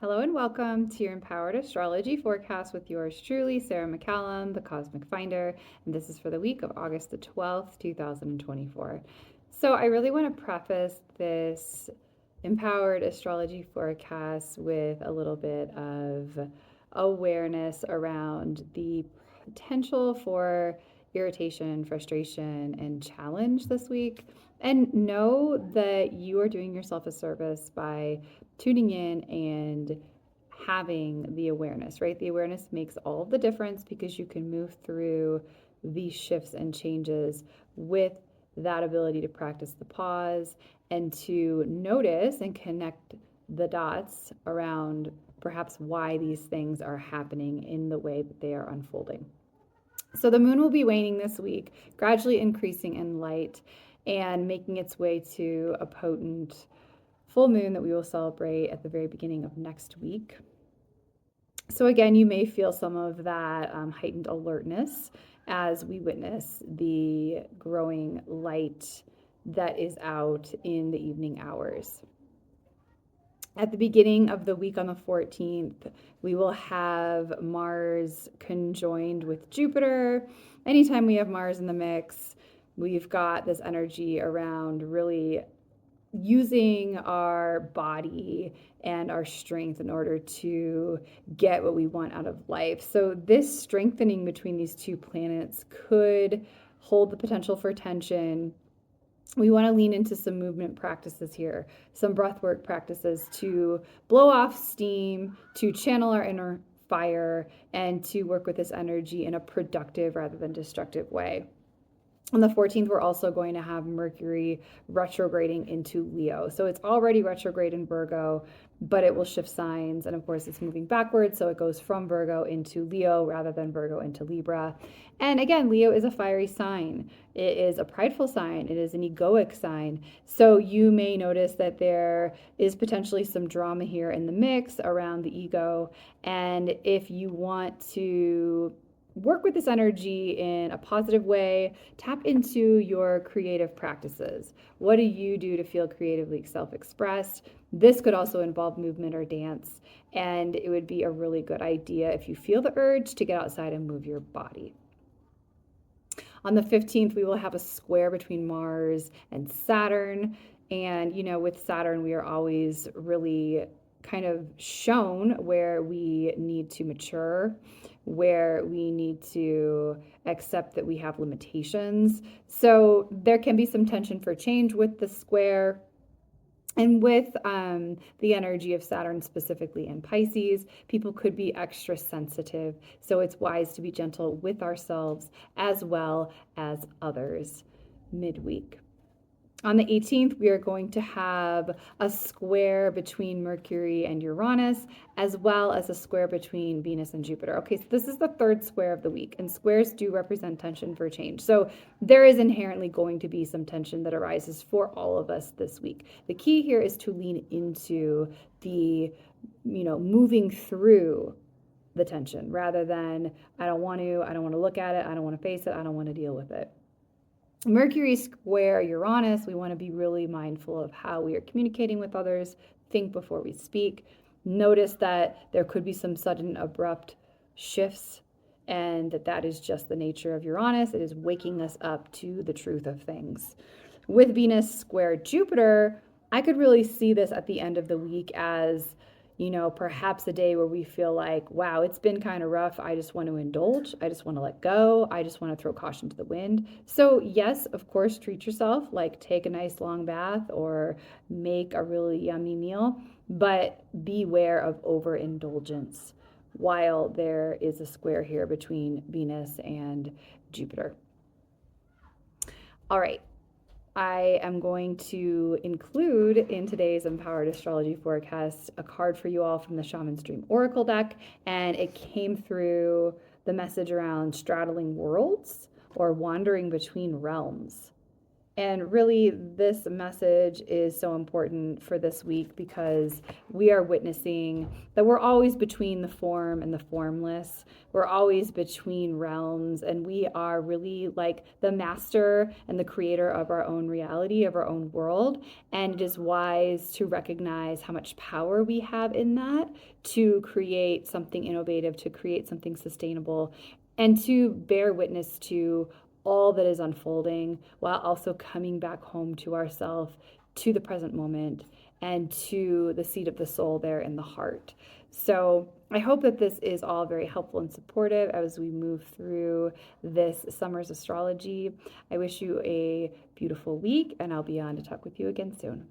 Hello and welcome to your Empowered Astrology forecast with yours truly, Sarah McCallum, the Cosmic Finder, and this is for the week of August the 12th, 2024. So I really want to preface this Empowered Astrology forecast with a little bit of awareness around the potential for irritation, frustration, and challenge this week. And know that you are doing yourself a service by tuning in and having the awareness, right? The awareness makes all the difference because you can move through these shifts and changes with that ability to practice the pause and to notice and connect the dots around perhaps why these things are happening in the way that they are unfolding. So the moon will be waning this week, gradually increasing in light and making its way to a potent full moon that we will celebrate at the very beginning of next week. So again, you may feel some of that heightened alertness as we witness the growing light that is out in the evening hours. At the beginning of the week on the 14th, we will have Mars conjoined with Jupiter. Anytime we have Mars in the mix, we've got this energy around really using our body and our strength in order to get what we want out of life. So this strengthening between these two planets could hold the potential for tension. We want to lean into some movement practices here, some breathwork practices to blow off steam, to channel our inner fire, and to work with this energy in a productive rather than destructive way. On the 14th, we're also going to have Mercury retrograding into Leo. So it's already retrograde in Virgo, but it will shift signs. And of course, it's moving backwards. So it goes from Virgo into Leo rather than Virgo into Libra. And again, Leo is a fiery sign. It is a prideful sign. It is an egoic sign. So you may notice that there is potentially some drama here in the mix around the ego. And if you want to work with this energy in a positive way, tap into your creative practices. What do you do to feel creatively self-expressed? This could also involve movement or dance, and it would be a really good idea if you feel the urge to get outside and move your body. On the 15th, we will have a square between Mars and Saturn. And, with Saturn, we are always really kind of shown where we need to mature, where we need to accept that we have limitations. So there can be some tension for change with the square. And with the energy of Saturn specifically in Pisces, people could be extra sensitive. So it's wise to be gentle with ourselves as well as others midweek. On the 18th, we are going to have a square between Mercury and Uranus, as well as a square between Venus and Jupiter. Okay, so this is the third square of the week, and squares do represent tension for change. So there is inherently going to be some tension that arises for all of us this week. The key here is to lean into the, moving through the tension rather than I don't want to look at it, I don't want to face it, I don't want to deal with it. Mercury square Uranus, we want to be really mindful of how we are communicating with others, think before we speak. Notice that there could be some sudden abrupt shifts and that is just the nature of Uranus. It is waking us up to the truth of things. With Venus square Jupiter, I could really see this at the end of the week as perhaps a day where we feel like, wow, it's been kind of rough. I just want to indulge. I just want to let go. I just want to throw caution to the wind. So yes, of course, treat yourself, like take a nice long bath or make a really yummy meal, but beware of overindulgence while there is a square here between Venus and Jupiter. All right. I am going to include in today's Empowered Astrology forecast a card for you all from the Shaman's Dream Oracle deck, and it came through the message around straddling worlds or wandering between realms. And really, this message is so important for this week because we are witnessing that we're always between the form and the formless. We're always between realms, and we are really like the master and the creator of our own reality, of our own world. And it is wise to recognize how much power we have in that to create something innovative, to create something sustainable, and to bear witness to all that is unfolding while also coming back home to ourself, to the present moment, and to the seat of the soul there in the heart. So I hope that this is all very helpful and supportive as we move through this summer's astrology. I wish you a beautiful week, and I'll be on to talk with you again soon.